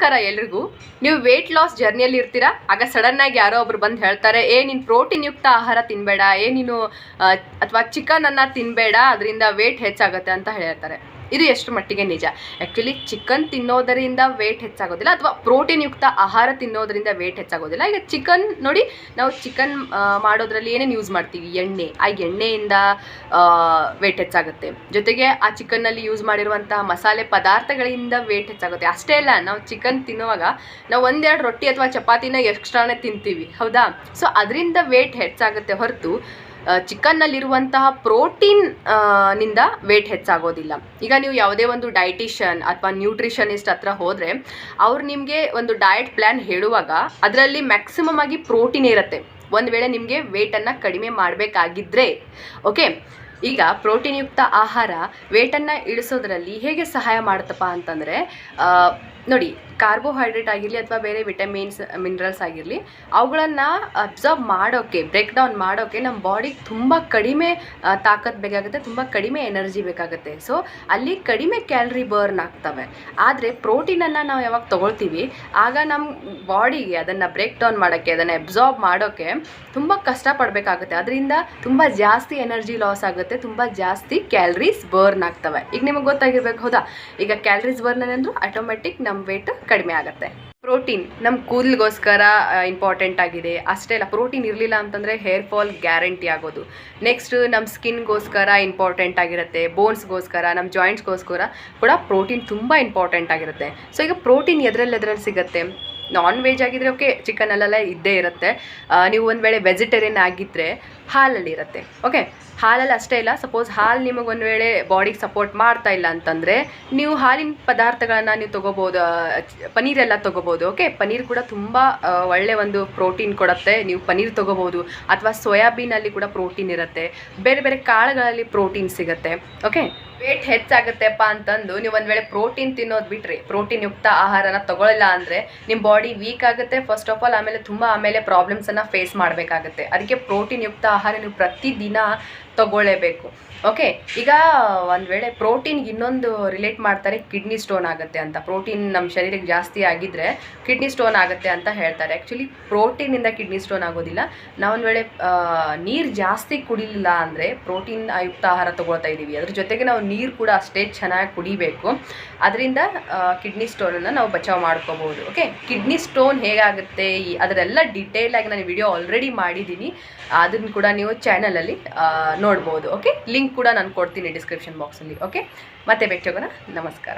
ನಮಸ್ಕಾರ ಎಲ್ರಿಗೂ. ನೀವು ವೇಟ್ ಲಾಸ್ ಜರ್ನಿಯಲ್ಲಿ ಇರ್ತೀರಾ, ಆಗ ಸಡನ್ ಆಗಿ ಯಾರೋ ಒಬ್ರು ಬಂದು ಹೇಳ್ತಾರೆ, ನೀನು ಪ್ರೋಟೀನ್ ಯುಕ್ತ ಆಹಾರ ತಿನ್ನಬೇಡ, ನೀನು ಅಥವಾ ಚಿಕನ್ ಅನ್ನ ತಿನ್ನಬೇಡ, ಅದರಿಂದ ವೇಟ್ ಹೆಚ್ಚಾಗುತ್ತೆ ಅಂತ ಹೇಳ್ತಾರೆ. ಇದು ಎಷ್ಟು ಮಟ್ಟಿಗೆ ನಿಜ? ಆ್ಯಕ್ಚುಲಿ ಚಿಕನ್ ತಿನ್ನೋದರಿಂದ ವೇಟ್ ಹೆಚ್ಚಾಗೋದಿಲ್ಲ, ಅಥವಾ ಪ್ರೋಟೀನ್ ಯುಕ್ತ ಆಹಾರ ತಿನ್ನೋದರಿಂದ ವೇಟ್ ಹೆಚ್ಚಾಗೋದಿಲ್ಲ. ಈಗ ಚಿಕನ್ ನೋಡಿ, ನಾವು ಚಿಕನ್ ಮಾಡೋದ್ರಲ್ಲಿ ಏನೇನು ಯೂಸ್ ಮಾಡ್ತೀವಿ? ಎಣ್ಣೆ. ಆ ಎಣ್ಣೆಯಿಂದ ವೇಟ್ ಹೆಚ್ಚಾಗುತ್ತೆ. ಜೊತೆಗೆ ಆ ಚಿಕನ್ನಲ್ಲಿ ಯೂಸ್ ಮಾಡಿರುವಂತಹ ಮಸಾಲೆ ಪದಾರ್ಥಗಳಿಂದ ವೇಟ್ ಹೆಚ್ಚಾಗುತ್ತೆ. ಅಷ್ಟೇ ಅಲ್ಲ, ನಾವು ಚಿಕನ್ ತಿನ್ನುವಾಗ ನಾವು ಒಂದೆರಡು ರೊಟ್ಟಿ ಅಥವಾ ಚಪಾತಿನ ಎಕ್ಸ್ಟ್ರಾನೇ ತಿಂತೀವಿ, ಹೌದಾ? ಸೊ ಅದರಿಂದ ವೇಟ್ ಹೆಚ್ಚಾಗುತ್ತೆ ಹೊರತು ಚಿಕನ್ನಲ್ಲಿರುವಂತಹ ಪ್ರೋಟೀನ್ ನಿಂದ ವೇಟ್ ಹೆಚ್ಚಾಗೋದಿಲ್ಲ. ಈಗ ನೀವು ಯಾವುದೇ ಒಂದು ಡೈಟಿಷಿಯನ್ ಅಥವಾ ನ್ಯೂಟ್ರಿಷನಿಸ್ಟ್ ಹತ್ರ ಹೋದರೆ ಅವ್ರು ನಿಮಗೆ ಒಂದು ಡಯಟ್ ಪ್ಲ್ಯಾನ್ ಹೇಳುವಾಗ ಅದರಲ್ಲಿ ಮ್ಯಾಕ್ಸಿಮಮ್ ಆಗಿ ಪ್ರೋಟೀನ್ ಇರುತ್ತೆ. ಒಂದು ವೇಳೆ ನಿಮಗೆ ವೇಟನ್ನು ಕಡಿಮೆ ಮಾಡಬೇಕಾಗಿದ್ದರೆ, ಓಕೆ. ಈಗ ಪ್ರೋಟೀನ್ ಯುಕ್ತ ಆಹಾರ ವೇಟನ್ನು ಇಳಿಸೋದ್ರಲ್ಲಿ ಹೇಗೆ ಸಹಾಯ ಮಾಡುತ್ತಪ್ಪ ಅಂತಂದರೆ, ನೋಡಿ, ಕಾರ್ಬೋಹೈಡ್ರೇಟ್ ಆಗಿರಲಿ ಅಥವಾ ಬೇರೆ ವಿಟಮಿನ್ಸ್ ಮಿನರಲ್ಸ್ ಆಗಿರಲಿ, ಅವುಗಳನ್ನು ಅಬ್ಸರ್ವ್ ಮಾಡೋಕ್ಕೆ, ಬ್ರೇಕ್ ಡೌನ್ ಮಾಡೋಕ್ಕೆ ನಮ್ಮ ಬಾಡಿಗೆ ತುಂಬ ಕಡಿಮೆ ತಾಕತ್ತು ಬೇಕಾಗುತ್ತೆ, ತುಂಬ ಕಡಿಮೆ ಎನರ್ಜಿ ಬೇಕಾಗುತ್ತೆ. ಸೊ ಅಲ್ಲಿ ಕಡಿಮೆ ಕ್ಯಾಲರಿ ಬರ್ನ್ ಆಗ್ತವೆ. ಆದರೆ ಪ್ರೋಟೀನನ್ನು ನಾವು ಯಾವಾಗ ತೊಗೊಳ್ತೀವಿ ಆಗ ನಮ್ಮ ಬಾಡಿಗೆ ಅದನ್ನು ಬ್ರೇಕ್ ಡೌನ್ ಮಾಡೋಕ್ಕೆ, ಅದನ್ನು ಅಬ್ಸಾರ್ಬ್ ಮಾಡೋಕ್ಕೆ ತುಂಬ ಕಷ್ಟಪಡಬೇಕಾಗುತ್ತೆ. ಅದರಿಂದ ತುಂಬ ಜಾಸ್ತಿ ಎನರ್ಜಿ ಲಾಸ್ ಆಗುತ್ತೆ, ತುಂಬ ಜಾಸ್ತಿ ಕ್ಯಾಲರೀಸ್ ಬರ್ನ್ ಆಗ್ತವೆ. ಈಗ ನಿಮಗೆ ಗೊತ್ತಾಗಿರ್ಬೇಕು, ಹೌದಾ? ಈಗ ಕ್ಯಾಲರೀಸ್ ಬರ್ನ್ ಏನಂದ್ರು ಆಟೋಮೆಟಿಕ್ ನಮ್ಮ ವೇಟ್ ಕಡಿಮೆ ಆಗುತ್ತೆ. ಪ್ರೋಟೀನ್ ನಮ್ಮ ಕೂದಲಿಗೋಸ್ಕರ ಇಂಪಾರ್ಟೆಂಟ್ ಆಗಿದೆ. ಅಷ್ಟೇ ಅಲ್ಲ, ಪ್ರೋಟೀನ್ ಇರಲಿಲ್ಲ ಅಂತಂದರೆ ಹೇರ್ ಫಾಲ್ ಗ್ಯಾರಂಟಿ ಆಗೋದು. ನೆಕ್ಸ್ಟ್ ನಮ್ಮ ಸ್ಕಿನ್ಗೋಸ್ಕರ ಇಂಪಾರ್ಟೆಂಟ್ ಆಗಿರುತ್ತೆ, ಬೋನ್ಸ್ಗೋಸ್ಕರ, ನಮ್ಮ ಜಾಯಿಂಟ್ಸ್ಗೋಸ್ಕರ ಕೂಡ ಪ್ರೋಟೀನ್ ತುಂಬ ಇಂಪಾರ್ಟೆಂಟ್ ಆಗಿರುತ್ತೆ. ಸೊ ಈಗ ಪ್ರೋಟೀನ್ ಎದ್ರಲ್ಲಿ ಸಿಗುತ್ತೆ? ನಾನ್ ವೆಜ್ ಆಗಿದ್ರೆ ಓಕೆ, ಚಿಕನಲ್ಲೆಲ್ಲ ಇದ್ದೇ ಇರುತ್ತೆ. ನೀವು ಒಂದು ವೇಳೆ ವೆಜಿಟೇರಿಯನ್ ಆಗಿದ್ದರೆ ಹಾಲಲ್ಲಿ ಇರುತ್ತೆ, ಓಕೆ. ಹಾಲಲ್ಲಿ ಅಷ್ಟೇ ಇಲ್ಲ, ಸಪೋಸ್ ಹಾಲು ನಿಮಗೆ ಒಂದು ವೇಳೆ ಬಾಡಿಗೆ ಸಪೋರ್ಟ್ ಮಾಡ್ತಾ ಇಲ್ಲ ಅಂತಂದರೆ ನೀವು ಹಾಲಿನ ಪದಾರ್ಥಗಳನ್ನು ನೀವು ತೊಗೋಬೋದು. ಪನೀರೆಲ್ಲ ತೊಗೋಬೋದು, ಓಕೆ. ಪನೀರ್ ಕೂಡ ತುಂಬ ಒಳ್ಳೆಯ ಒಂದು ಪ್ರೋಟೀನ್ ಕೊಡುತ್ತೆ. ನೀವು ಪನೀರ್ ತೊಗೋಬೋದು. ಅಥವಾ ಸೋಯಾಬೀನಲ್ಲಿ ಕೂಡ ಪ್ರೋಟೀನ್ ಇರುತ್ತೆ. ಬೇರೆ ಬೇರೆ ಕಾಳುಗಳಲ್ಲಿ ಪ್ರೋಟೀನ್ ಸಿಗುತ್ತೆ, ಓಕೆ. ವೇಟ್ ಹೆಚ್ಚಾಗುತ್ತೆಪ್ಪ ಅಂತಂದು ನೀವು ಒಂದು ವೇಳೆ ಪ್ರೋಟೀನ್ ತಿನ್ನೋದು ಬಿಟ್ಟರೆ, ಪ್ರೋಟೀನ್ ಯುಕ್ತ ಆಹಾರನ ತೊಗೊಳ್ಳಿಲ್ಲ ಅಂದರೆ ನಿಮ್ಮ ಬಾಡಿ ವೀಕ್ ಆಗುತ್ತೆ ಫಸ್ಟ್ ಆಫ್ ಆಲ್. ಆಮೇಲೆ ಪ್ರಾಬ್ಲಮ್ಸನ್ನು ಫೇಸ್ ಮಾಡಬೇಕಾಗುತ್ತೆ. ಅದಕ್ಕೆ ಪ್ರೋಟೀನ್ ಯುಕ್ತ ಆಹಾರ ನೀವು ಪ್ರತಿದಿನ ತಗೊಳ್ಳೇಬೇಕು, ಓಕೆ. ಈಗ ಒಂದು ವೇಳೆ ಪ್ರೋಟೀನ್ಗೆ ಇನ್ನೊಂದು ರಿಲೇಟ್ ಮಾಡ್ತಾರೆ, ಕಿಡ್ನಿ ಸ್ಟೋನ್ ಆಗುತ್ತೆ ಅಂತ. ಪ್ರೋಟೀನ್ ನಮ್ಮ ಶರೀರಕ್ಕೆ ಜಾಸ್ತಿ ಆಗಿದ್ದರೆ ಕಿಡ್ನಿ ಸ್ಟೋನ್ ಆಗುತ್ತೆ ಅಂತ ಹೇಳ್ತಾರೆ. ಆ್ಯಕ್ಚುಲಿ ಪ್ರೋಟೀನಿಂದ ಕಿಡ್ನಿ ಸ್ಟೋನ್ ಆಗೋದಿಲ್ಲ. ನಾವೊಂದು ವೇಳೆ ನೀರು ಜಾಸ್ತಿ ಕುಡಿಲಿಲ್ಲ ಅಂದರೆ ಪ್ರೋಟೀನ್ ಯುಕ್ತ ಆಹಾರ ತೊಗೊಳ್ತಾ ಇದ್ದೀವಿ, ಅದ್ರ ಜೊತೆಗೆ ನಾವು ನೀರು ಕೂಡ ಅಷ್ಟೇ ಚೆನ್ನಾಗಿ ಕುಡಿಬೇಕು. ಅದರಿಂದ ಕಿಡ್ನಿ ಸ್ಟೋನನ್ನು ನಾವು ಬಚಾವ್ ಮಾಡ್ಕೋಬೋದು, ಓಕೆ. ಕಿಡ್ನಿ ಸ್ಟೋನ್ ಹೇಗಾಗುತ್ತೆ ಅದರೆಲ್ಲ ಡೀಟೇಲಾಗಿ ನಾನು ವಿಡಿಯೋ ಆಲ್ರೆಡಿ ಮಾಡಿದ್ದೀನಿ. ಅದನ್ನು ಕೂಡ ನೀವು ಚಾನಲಲ್ಲಿ ನೋಡ್ಬೋದು, ಓಕೆ. ಲಿಂಕ್ ಕೂಡ ನಾನು ಕೊಡ್ತೀನಿ ಡಿಸ್ಕ್ರಿಪ್ಷನ್ ಬಾಕ್ಸಲ್ಲಿ, ಓಕೆ. ಮತ್ತೆ ಭೇಟಿ ಹೋಗೋಣ. ನಮಸ್ಕಾರ.